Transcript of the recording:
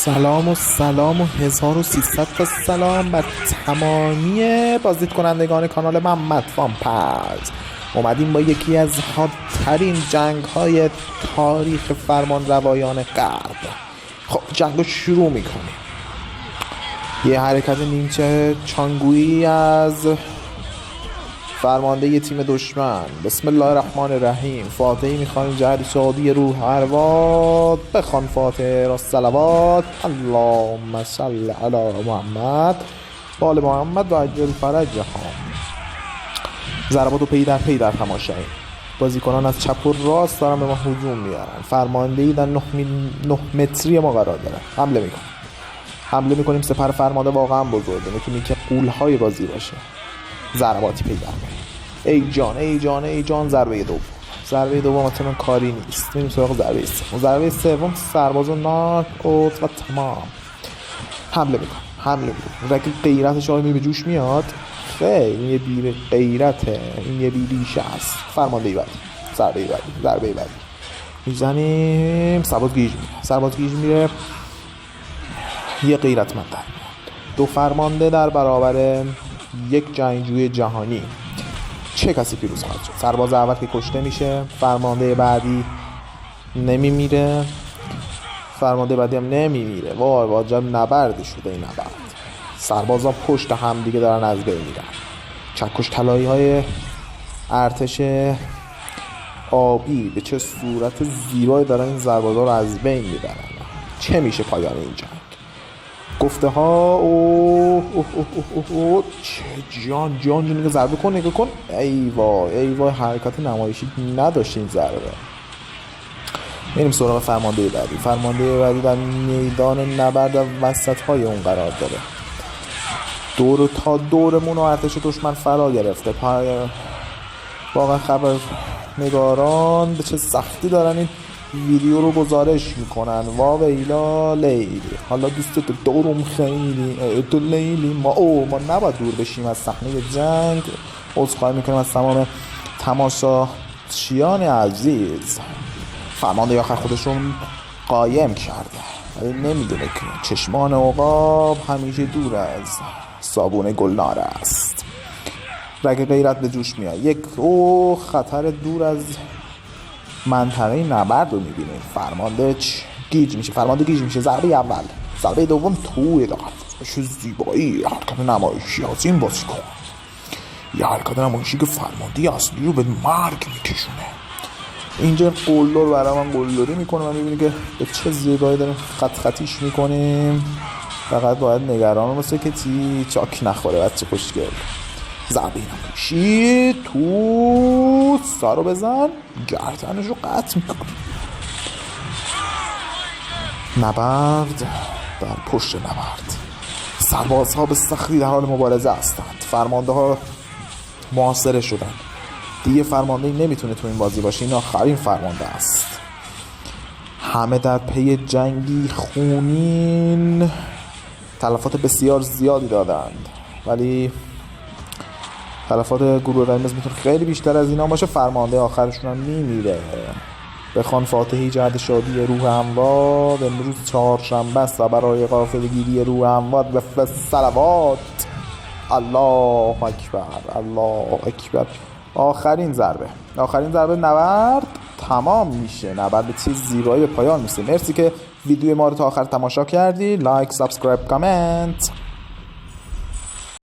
سلام و سلام و 1300 تا سلام بر تمامی بازدید کنندگان کانال محمد فان پز. اومدیم با یکی از حادترین جنگ های تاریخ فرمان روایان غرب. خب جنگ رو شروع میکنیم. یه حرکت نیمچه چانگویی از فرمانده یه تیم دشمن. بسم الله الرحمن الرحیم. فاتحی میخوایم جهت شادی روح ارواح. بخوان فاتحه را صلوات. اللهم صل علی محمد و آل محمد و عجل فرجهم. ضربات و پی در تماشاییم. بازیکنان از چپ و راست دارن به ما هجوم میارن. فرماندهی در 9 متری ما قرار داره. حمله میکنیم. سپر فرمانده واقعا بزرگه، میتونی که قولهای بازی باشه. ضرباتی پیدا کنیم. ای جان. ضربه دوم اصلا کاری نیست. میریم سراغ ضربه سوم. سربازو ناک اوت و تمام. حمله میکنیم. رکل غیرتش آقای به جوش میاد. خیلی یه بیر غیرته، این یه بیریشه است. فرمانده بعدی. ضربه بعدی میزنیم. سرباز گیج میره. یه غیرتمند در دو فرمانده در برابر یک جنگجوی جهانی. چه کسی پیروز خواهد شد؟ سرباز اول که کشته میشه، فرمانده بعدی نمیمیره، فرمانده بعدی هم نمیمیره. وای واجب نبرد شده این نبرد. سربازا پشت هم دیگه دارن از بین میرن. چکش طلایی های ارتش آبی به چه صورت زیبایی دارن این سربازا رو از بین میبرن. چه میشه پایان این جنگ؟ گفته ها چه جان نگه ضربه کن. ای وای حرکت نمایشی نداشت این ضربه. میریم سراغ فرمانده بعدی در میدان نبرد وسط های اون قرار داره. دور تا دورمون و ارتش دشمن فرا گرفته. واقعا خبر نگاران به چه سختی دارن این ویدیو رو گزارش میکنن. ویلا لیلی. حالا دوست دورم خیلی تو لیلی ما نباید دور بشیم از صحنه جنگ. عذرخواهی میکنم از تمام تماشاچیان عزیز. فرمانده آخر خودشون قایم کرده ولی نمیدونه که چشمان عقاب همیشه دور از صابون گلنار است. رگ غیرت به جوش میاد. یک خطر دور از منطقه نبرد رو میبینیم. فرمانده گیج میشه. ضربه اول. ضربه دوم توی چه زیبایی. حرکت نمایشی از این بازی کن. یه حرکت نمایشی که فرمانده اصلی رو به مرگ میکشونه. اینجا قلدر برای من قلدری میکنه و میبینی که به چه زیبایی داریم خطیش میکنیم. فقط باید نگران مثل که چاک نخوره. بچه خوشگل. ضربه نمایشی تو سر رو بزن. گردنش رو قطع میکنه. نبرد در پشت نبرد. سربازها به سختی در حال مبارزه هستند. فرمانده ها محاصره شدن. دیگه فرمانده نمیتونه تو این بازی باشه. این آخرین فرمانده است. همه در پی جنگی خونین تلفات بسیار زیادی دادند، ولی تلفات گروه قرمز میتونه خیلی بیشتر از اینا باشه. فرمانده آخرشون هم میمیره. بخوان فاتحی جهت شادی روح اموات. امروز چهارشنبه است و برای غافلگیری روح اموات به صلوات. الله اکبر. آخرین ضربه. نبرد تمام میشه. نبرد به چیز زیبایی به پایان میشه. مرسی که ویدیو ما رو تا آخر تماشا کردی. لایک، سابسکرایب، کامنت.